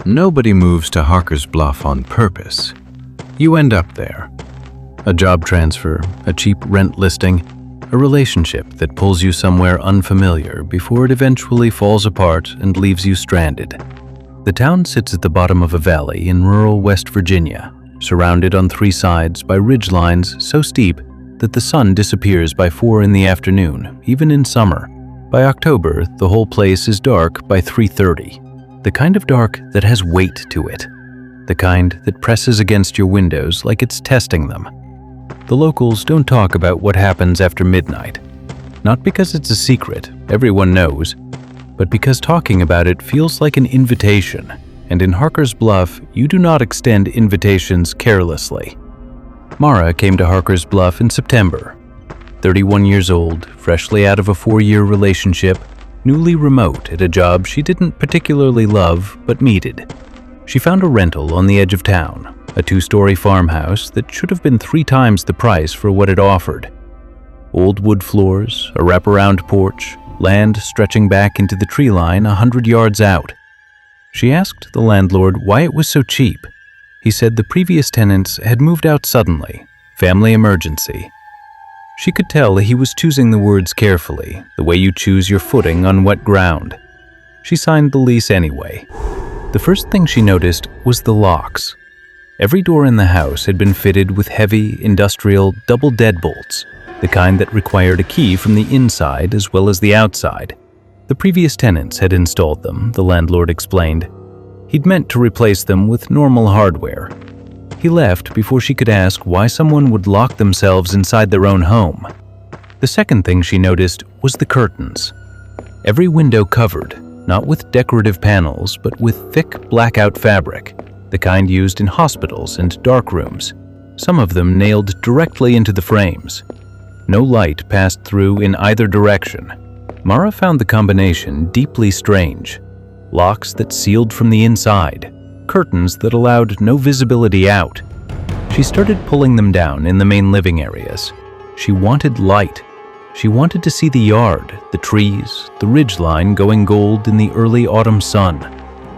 Nobody moves to Harkers Bluff on purpose. You end up there. A job transfer, a cheap rent listing, a relationship that pulls you somewhere unfamiliar before it eventually falls apart and leaves you stranded. The town sits at the bottom of a valley in rural West Virginia, surrounded on three sides by ridgelines so steep that the sun disappears by 4 in the afternoon, even in summer. By October, the whole place is dark by 3:30. The kind of dark that has weight to it. The kind that presses against your windows like it's testing them. The locals don't talk about what happens after midnight. Not because it's a secret, everyone knows, but because talking about it feels like an invitation, and in Harkers Bluff, you do not extend invitations carelessly. Mara came to Harkers Bluff in September. 31 years old, freshly out of a 4-year relationship, newly remote at a job she didn't particularly love but needed. She found a rental on the edge of town, a 2-story farmhouse that should have been 3 times the price for what it offered. Old wood floors, a wraparound porch, land stretching back into the tree line 100 yards out. She asked the landlord why it was so cheap. He said the previous tenants had moved out suddenly, family emergency. She could tell he was choosing the words carefully, the way you choose your footing on wet ground. She signed the lease anyway. The first thing she noticed was the locks. Every door in the house had been fitted with heavy, industrial, double deadbolts, the kind that required a key from the inside as well as the outside. The previous tenants had installed them, the landlord explained. He'd meant to replace them with normal hardware. He left before she could ask why someone would lock themselves inside their own home. The second thing she noticed was the curtains. Every window covered, not with decorative panels, but with thick blackout fabric, the kind used in hospitals and dark rooms, some of them nailed directly into the frames. No light passed through in either direction. Mara found the combination deeply strange. Locks that sealed from the inside, curtains that allowed no visibility out. She started pulling them down in the main living areas. She wanted light. She wanted to see the yard, the trees, the ridgeline going gold in the early autumn sun.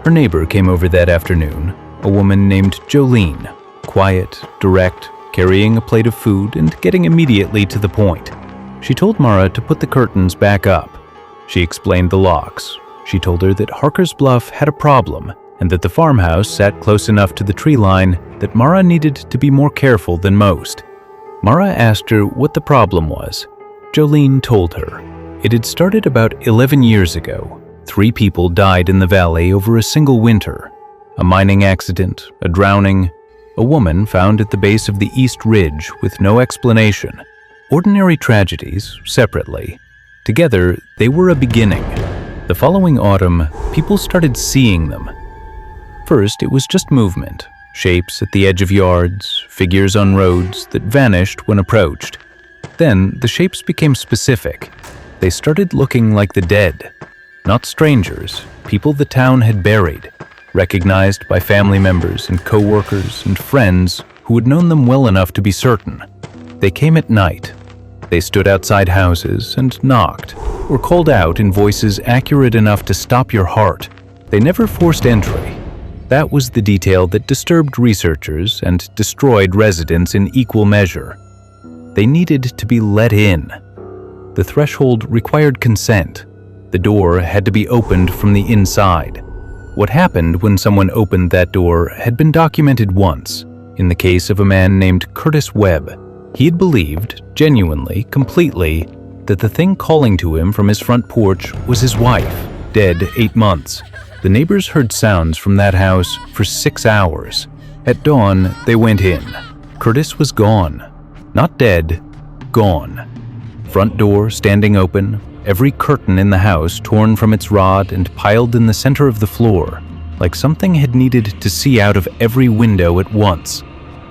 Her neighbor came over that afternoon, a woman named Jolene, quiet, direct, carrying a plate of food and getting immediately to the point. She told Mara to put the curtains back up. She explained the locks. She told her that Harkers Bluff had a problem and that the farmhouse sat close enough to the tree line that Mara needed to be more careful than most. Mara asked her what the problem was. Jolene told her. It had started about 11 years ago. 3 people died in the valley over a single winter. A mining accident, a drowning, a woman found at the base of the East Ridge with no explanation. Ordinary tragedies, separately. Together, they were a beginning. The following autumn, people started seeing them. First, it was just movement, shapes at the edge of yards, figures on roads that vanished when approached. Then, the shapes became specific. They started looking like the dead. Not strangers, people the town had buried, recognized by family members and co-workers and friends who had known them well enough to be certain. They came at night. They stood outside houses and knocked, or called out in voices accurate enough to stop your heart. They never forced entry. That was the detail that disturbed researchers and destroyed residents in equal measure. They needed to be let in. The threshold required consent. The door had to be opened from the inside. What happened when someone opened that door had been documented once, in the case of a man named Curtis Webb. He had believed, genuinely, completely, that the thing calling to him from his front porch was his wife, dead 8 months. The neighbors heard sounds from that house for 6 hours. At dawn, they went in. Curtis was gone. Not dead, gone. Front door standing open, every curtain in the house torn from its rod and piled in the center of the floor, like something had needed to see out of every window at once.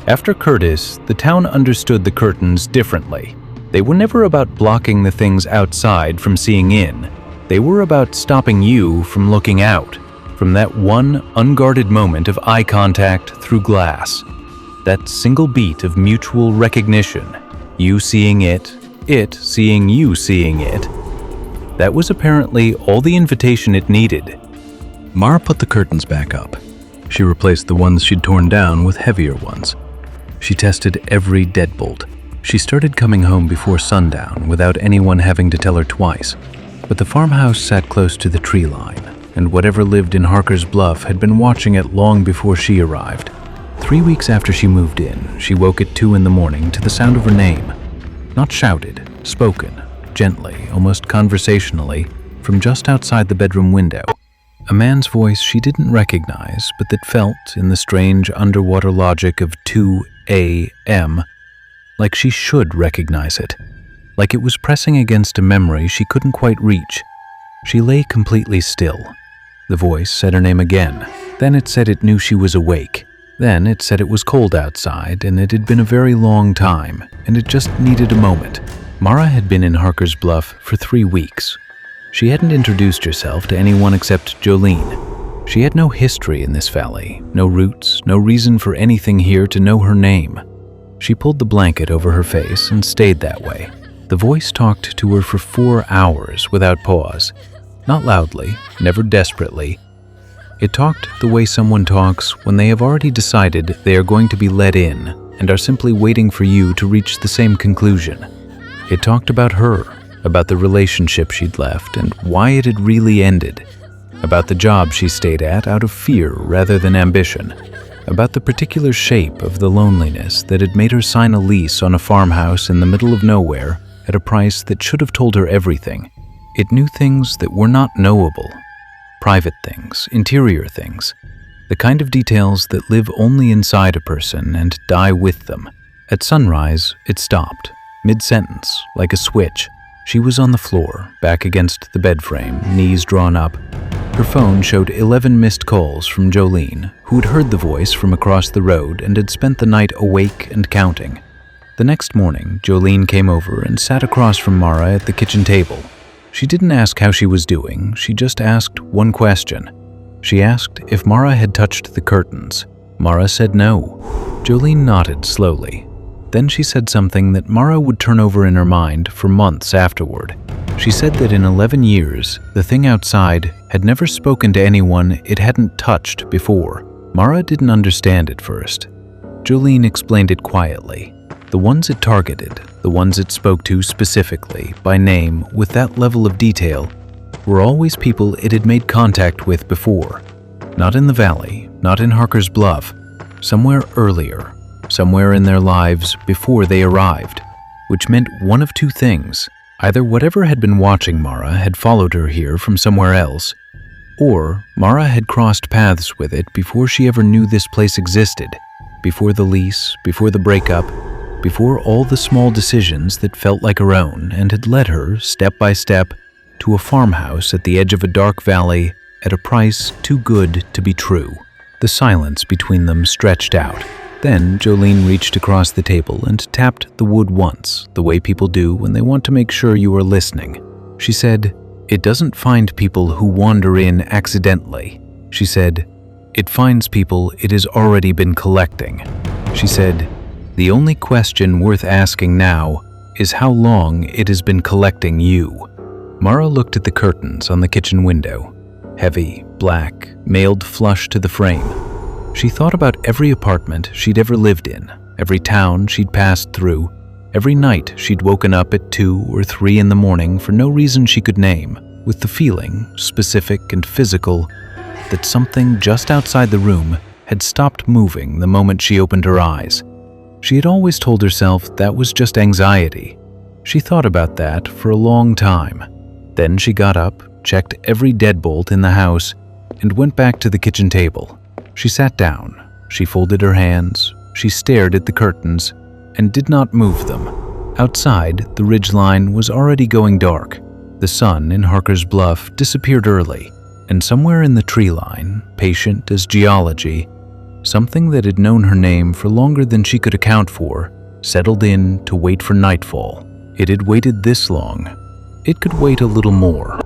After Curtis, the town understood the curtains differently. They were never about blocking the things outside from seeing in. They were about stopping you from looking out, from that one unguarded moment of eye contact through glass. That single beat of mutual recognition, you seeing it seeing you seeing it. That was apparently all the invitation it needed. Mara put the curtains back up. She replaced the ones she'd torn down with heavier ones. She tested every deadbolt. She started coming home before sundown without anyone having to tell her twice. But the farmhouse sat close to the tree line, and whatever lived in Harkers Bluff had been watching it long before she arrived. 3 weeks after she moved in, she woke at 2 in the morning to the sound of her name. Not shouted, spoken, gently, almost conversationally, from just outside the bedroom window. A man's voice she didn't recognize, but that felt, in the strange underwater logic of 2 a.m., like she should recognize it, like it was pressing against a memory she couldn't quite reach. She lay completely still. The voice said her name again. Then it said it knew she was awake. Then it said it was cold outside, and it had been a very long time, and it just needed a moment. Mara had been in Harkers Bluff for 3 weeks. She hadn't introduced herself to anyone except Jolene. She had no history in this valley, no roots, no reason for anything here to know her name. She pulled the blanket over her face and stayed that way. The voice talked to her for 4 hours without pause. Not loudly, never desperately. It talked the way someone talks when they have already decided they are going to be let in and are simply waiting for you to reach the same conclusion. It talked about her, about the relationship she'd left and why it had really ended, about the job she stayed at out of fear rather than ambition, about the particular shape of the loneliness that had made her sign a lease on a farmhouse in the middle of nowhere at a price that should have told her everything. It knew things that were not knowable. Private things, interior things, the kind of details that live only inside a person and die with them. At sunrise, it stopped, mid-sentence, like a switch. She was on the floor, back against the bed frame, knees drawn up. Her phone showed 11 missed calls from Jolene, who had heard the voice from across the road and had spent the night awake and counting. The next morning, Jolene came over and sat across from Mara at the kitchen table. She didn't ask how she was doing, she just asked one question. She asked if Mara had touched the curtains. Mara said no. Jolene nodded slowly. Then she said something that Mara would turn over in her mind for months afterward. She said that in 11 years, the thing outside had never spoken to anyone it hadn't touched before. Mara didn't understand at first. Jolene explained it quietly. The ones it targeted, the ones it spoke to specifically, by name, with that level of detail, were always people it had made contact with before. Not in the valley, not in Harkers Bluff, somewhere earlier, somewhere in their lives before they arrived, which meant one of two things. Either whatever had been watching Mara had followed her here from somewhere else, or Mara had crossed paths with it before she ever knew this place existed, before the lease, before the breakup, before all the small decisions that felt like her own and had led her, step by step, to a farmhouse at the edge of a dark valley at a price too good to be true. The silence between them stretched out. Then Jolene reached across the table and tapped the wood once, the way people do when they want to make sure you are listening. She said, "It doesn't find people who wander in accidentally." She said, "It finds people it has already been collecting." She said, "The only question worth asking now is how long it has been collecting you." Mara looked at the curtains on the kitchen window, heavy, black, nailed flush to the frame. She thought about every apartment she'd ever lived in, every town she'd passed through, every night she'd woken up at 2 or 3 in the morning for no reason she could name, with the feeling, specific and physical, that something just outside the room had stopped moving the moment she opened her eyes. She had always told herself that was just anxiety. She thought about that for a long time. Then she got up, checked every deadbolt in the house, and went back to the kitchen table. She sat down, she folded her hands, she stared at the curtains, and did not move them. Outside, the ridgeline was already going dark. The sun in Harkers Bluff disappeared early, and somewhere in the tree line, patient as geology, something that had known her name for longer than she could account for, settled in to wait for nightfall. It had waited this long. It could wait a little more.